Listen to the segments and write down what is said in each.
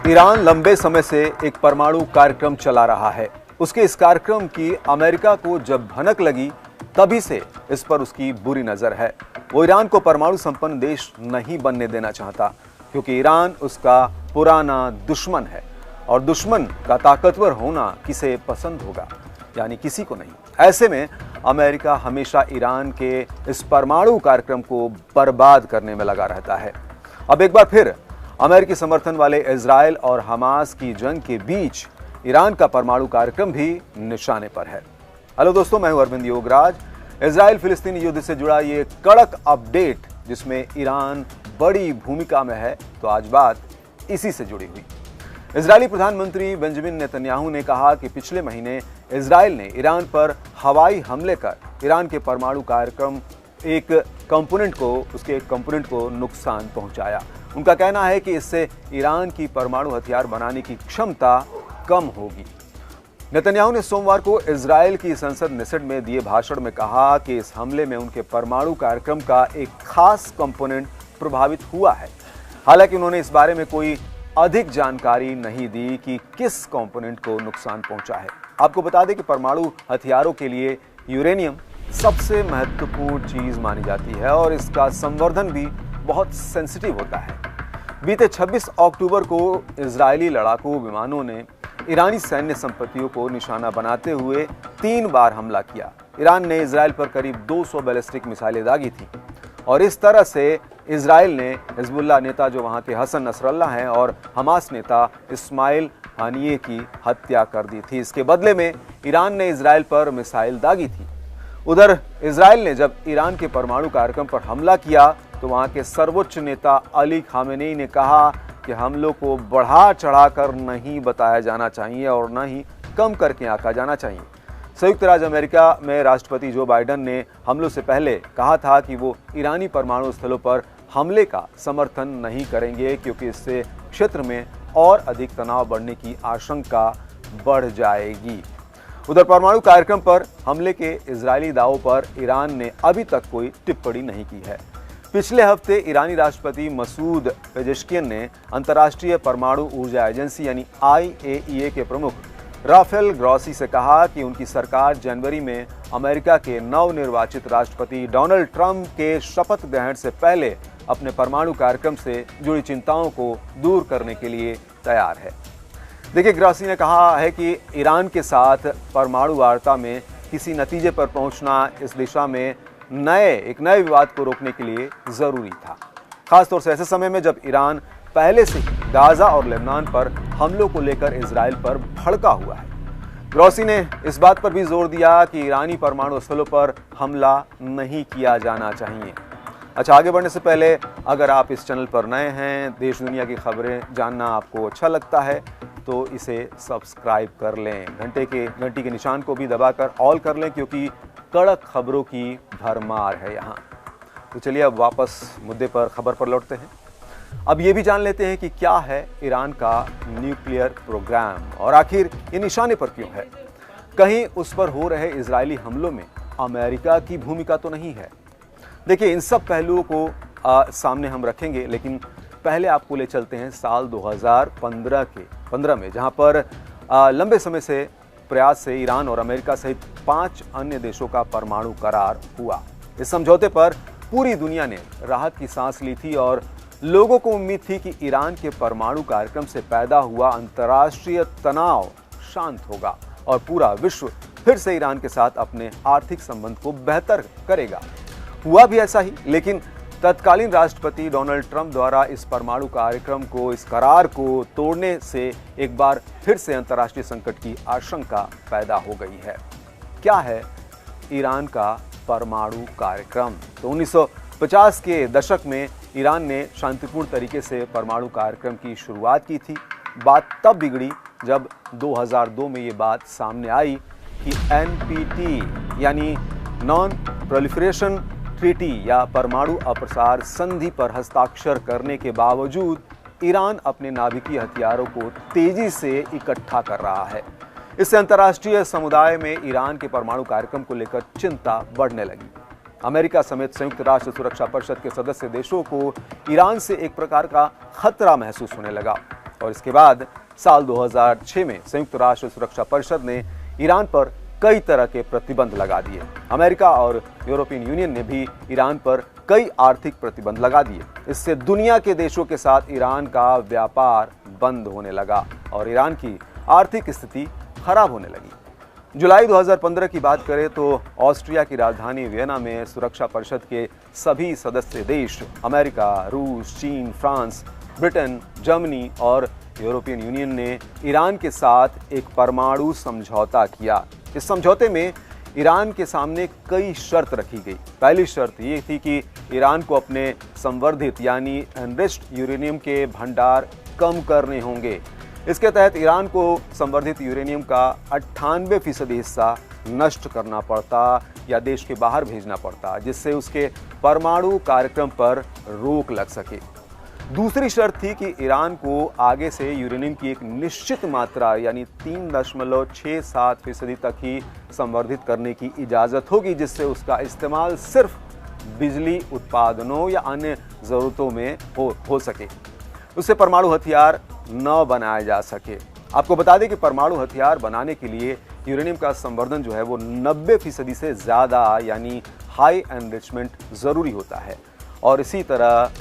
Iran लंबे समय से एक परमाणु कार्यक्रम चला रहा है। उसके इस कार्यक्रम की अमेरिका को जब भनक लगी तभी से इस पर उसकी बुरी नजर है। वो ईरान को परमाणु संपन्न देश नहीं बनने देना चाहता, क्योंकि ईरान उसका पुराना दुश्मन है और दुश्मन का ताकतवर होना किसे पसंद होगा, यानी किसी को नहीं। ऐसे में अमेरिका हमेशा ईरान के इस परमाणु कार्यक्रम को बर्बाद करने में लगा रहता है। अब एक बार फिर अमेरिकी समर्थन वाले इजराइल और हमास की जंग के बीच ईरान का परमाणु कार्यक्रम भी निशाने पर है। हेलो दोस्तों, मैं हूं अरविंद योगराज। इजराइल फिलिस्तीन युद्ध से जुड़ा ये कड़क अपडेट जिसमें ईरान बड़ी भूमिका में है, तो आज बात इसी से जुड़ी हुई। इजरायली प्रधानमंत्री बेंजामिन नेतन्याहू ने कहा कि पिछले महीने इजराइल ने ईरान पर हवाई हमले कर ईरान के परमाणु कार्यक्रम उसके कंपोनेंट को नुकसान पहुंचाया। उनका कहना है कि इससे ईरान की परमाणु हथियार बनाने की क्षमता कम होगी। नेतन्याहू ने सोमवार को इजराइल की संसद नेसेट में दिए भाषण में कहा कि इस हमले में उनके परमाणु कार्यक्रम का एक खास कंपोनेंट प्रभावित हुआ है। हालांकि उन्होंने इस बारे में कोई अधिक जानकारी नहीं दी कि किस कंपोनेंट को नुकसान पहुंचा है। आपको बता दें कि परमाणु हथियारों के लिए यूरेनियम सबसे महत्वपूर्ण चीज मानी जाती है और इसका संवर्धन भी बहुत सेंसिटिव होता है। बीते 26 अक्टूबर को इजरायली लड़ाकू विमानों ने ईरानी सैन्य संपत्तियों को निशाना बनाते हुए 3 बार हमला किया। ईरान ने इजराइल पर करीब 200 बैलिस्टिक मिसाइलें दागी थी और इस तरह से इजराइल ने हिजबुल्लाह नेता जो वहां के हसन नसरल्लाह हैं और हमास नेता इस्माइल हानिये की हत्या कर दी थी। इसके बदले में ईरान ने इजराइल पर मिसाइल दागी थी। उधर इजराइल ने जब ईरान के परमाणु कार्यक्रम पर हमला किया तो वहां के सर्वोच्च नेता अली खामेनेई ने कहा कि हमलों को बढ़ा चढ़ाकर नहीं बताया जाना चाहिए और न ही कम करके आंका जाना चाहिए। संयुक्त राज्य अमेरिका में राष्ट्रपति जो बाइडेन ने हमलों से पहले कहा था कि वो ईरानी परमाणु स्थलों पर हमले का समर्थन नहीं करेंगे, क्योंकि इससे क्षेत्र में और अधिक तनाव बढ़ने की आशंका बढ़ जाएगी। उधर परमाणु कार्यक्रम पर हमले के इजरायली दावों पर ईरान ने अभी तक कोई टिप्पणी नहीं की है। पिछले हफ्ते ईरानी राष्ट्रपति मसूद पेजेश्कियन ने अंतर्राष्ट्रीय परमाणु ऊर्जा एजेंसी यानी IAEA के प्रमुख राफेल ग्रॉसी से कहा कि उनकी सरकार जनवरी में अमेरिका के नवनिर्वाचित राष्ट्रपति डोनाल्ड ट्रंप के शपथ ग्रहण से पहले अपने परमाणु कार्यक्रम से जुड़ी चिंताओं को दूर करने के लिए तैयार है। देखिए, ग्रॉसी ने कहा है कि ईरान के साथ परमाणु वार्ता में किसी नतीजे पर पहुंचना इस दिशा में एक नए विवाद को रोकने के लिए जरूरी था, खासतौर से ऐसे समय में जब ईरान पहले से ही गाजा और लेबनान पर हमलों को लेकर इजराइल पर भड़का हुआ है। ग्रॉसी ने इस बात पर भी जोर दिया कि ईरानी परमाणु स्थलों पर हमला नहीं किया जाना चाहिए। अच्छा, आगे बढ़ने से पहले अगर आप इस चैनल पर नए हैं, देश दुनिया की खबरें जानना आपको अच्छा लगता है, तो इसे सब्सक्राइब कर लें। घंटी के निशान को भी दबाकर ऑल कर लें, क्योंकि कड़क खबरों की भरमार है यहाँ। तो चलिए अब वापस मुद्दे पर, खबर पर लौटते हैं। अब ये भी जान लेते हैं कि क्या है ईरान का न्यूक्लियर प्रोग्राम और आखिर ये निशाने पर क्यों है। कहीं उस पर हो रहे इजरायली हमलों में अमेरिका की भूमिका तो नहीं है। देखिए, इन सब पहलुओं को सामने हम रखेंगे, लेकिन पहले आपको ले चलते हैं साल 2015 में, जहां पर लंबे समय से प्रयास से ईरान और अमेरिका सहित 5 अन्य देशों का परमाणु करार हुआ। इस समझौते पर पूरी दुनिया ने राहत की सांस ली थी और लोगों को उम्मीद थी कि ईरान के परमाणु कार्यक्रम से पैदा हुआ अंतर्राष्ट्रीय तनाव शांत होगा और पूरा विश्व फिर से ईरान के साथ अपने आर्थिक संबंध को बेहतर करेगा। हुआ भी ऐसा ही, लेकिन तत्कालीन राष्ट्रपति डोनाल्ड ट्रंप द्वारा इस परमाणु कार्यक्रम को, इस करार को तोड़ने से एक बार फिर से अंतर्राष्ट्रीय संकट की आशंका पैदा हो गई है। क्या है ईरान का परमाणु कार्यक्रम? तो 1950 के दशक में ईरान ने शांतिपूर्ण तरीके से परमाणु कार्यक्रम की शुरुआत की थी। बात तब बिगड़ी जब 2002 में ये बात सामने आई कि NPT यानी नॉन प्रोलिफरेशन ट्रीटी या परमाणु अप्रसार संधि पर हस्ताक्षर करने के बावजूद ईरान अपने नाभिकीय हथियारों को तेजी से इकट्ठा कर रहा है। इससे अंतर्राष्ट्रीय समुदाय में ईरान के परमाणु कार्यक्रम को लेकर चिंता बढ़ने लगी। अमेरिका समेत संयुक्त राष्ट्र सुरक्षा परिषद के सदस्य देशों को ईरान से एक प्रकार का खतरा महसूस होने लगा। और इसके बाद साल 2006 में संयुक्त राष्ट्र सुरक्षा परिषद ने ईरान पर कई तरह के प्रतिबंध लगा दिए। अमेरिका और यूरोपियन यूनियन ने भी ईरान पर कई आर्थिक प्रतिबंध लगा दिए। इससे दुनिया के देशों के साथ ईरान का व्यापार बंद होने लगा और ईरान की आर्थिक स्थिति खराब होने लगी। जुलाई 2015 की बात करें तो ऑस्ट्रिया की राजधानी वियना में सुरक्षा परिषद के सभी सदस्य देश अमेरिका, रूस, चीन, फ्रांस, ब्रिटेन, जर्मनी और यूरोपियन यूनियन ने ईरान के साथ एक परमाणु समझौता किया। इस समझौते में ईरान के सामने कई शर्त रखी गई। पहली शर्त ये थी कि ईरान को अपने संवर्धित यानी एनरिच्ड यूरेनियम के भंडार कम करने होंगे। इसके तहत ईरान को संवर्धित यूरेनियम का 98% हिस्सा नष्ट करना पड़ता या देश के बाहर भेजना पड़ता, जिससे उसके परमाणु कार्यक्रम पर रोक लग सके। दूसरी शर्त थी कि ईरान को आगे से यूरेनियम की एक निश्चित मात्रा यानी 3.67% तक ही संवर्धित करने की इजाज़त होगी, जिससे उसका इस्तेमाल सिर्फ बिजली उत्पादनों या अन्य ज़रूरतों में हो सके, उससे परमाणु हथियार न बनाया जा सके। आपको बता दें कि परमाणु हथियार बनाने के लिए यूरेनियम का संवर्धन जो है वो 90% से ज़्यादा यानी हाई एनरिचमेंट ज़रूरी होता है। और इसी तरह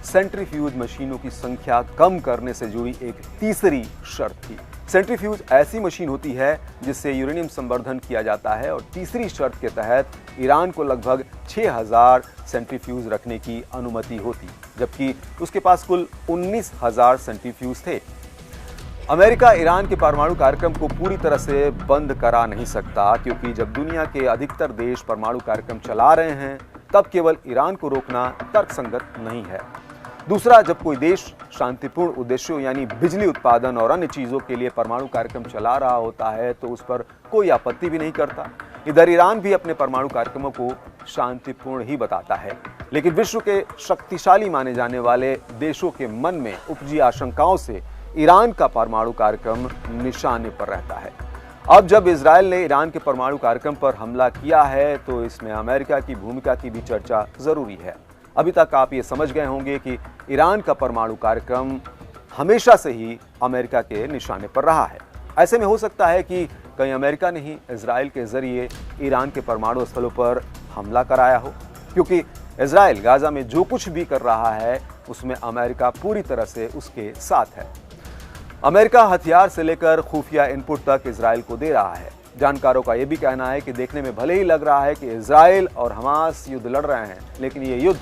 सेंट्रीफ्यूज मशीनों की संख्या कम करने से जुड़ी एक तीसरी शर्त थी। सेंट्रीफ्यूज ऐसी मशीन होती है जिससे यूरेनियम संवर्धन किया जाता है और तीसरी शर्त के तहत ईरान को लगभग 6000 सेंट्रीफ्यूज रखने की अनुमति होती, जबकि उसके पास कुल 19,000 सेंट्रीफ्यूज थे। अमेरिका ईरान के परमाणु कार्यक्रम को पूरी तरह से बंद करा नहीं सकता, क्योंकि जब दुनिया के अधिकतर देश परमाणु कार्यक्रम चला रहे हैं तब केवल ईरान को रोकना तर्कसंगत नहीं है। दूसरा, जब कोई देश शांतिपूर्ण उद्देश्यों यानी बिजली उत्पादन और अन्य चीज़ों के लिए परमाणु कार्यक्रम चला रहा होता है तो उस पर कोई आपत्ति भी नहीं करता। इधर ईरान भी अपने परमाणु कार्यक्रमों को शांतिपूर्ण ही बताता है, लेकिन विश्व के शक्तिशाली माने जाने वाले देशों के मन में उपजी आशंकाओं से ईरान का परमाणु कार्यक्रम निशाने पर रहता है। अब जब इजरायल ने ईरान के परमाणु कार्यक्रम पर हमला किया है तो इसमें अमेरिका की भूमिका की भी चर्चा जरूरी है। अभी तक आप ये समझ गए होंगे कि ईरान का परमाणु कार्यक्रम हमेशा से ही अमेरिका के निशाने पर रहा है। ऐसे में हो सकता है कि कहीं अमेरिका ने ही इजरायल के जरिए ईरान के परमाणु स्थलों पर हमला कराया हो, क्योंकि इजरायल गाजा में जो कुछ भी कर रहा है उसमें अमेरिका पूरी तरह से उसके साथ है। अमेरिका हथियार से लेकर खुफिया इनपुट तक इजरायल को दे रहा है। जानकारों का यह भी कहना है कि देखने में भले ही लग रहा है कि इजरायल और हमास युद्ध लड़ रहे हैं, लेकिन ये युद्ध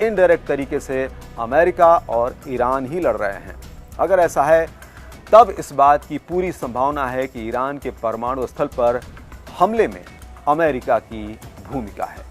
इनडायरेक्ट तरीके से अमेरिका और ईरान ही लड़ रहे हैं। अगर ऐसा है तब इस बात की पूरी संभावना है कि ईरान के परमाणु स्थल पर हमले में अमेरिका की भूमिका है।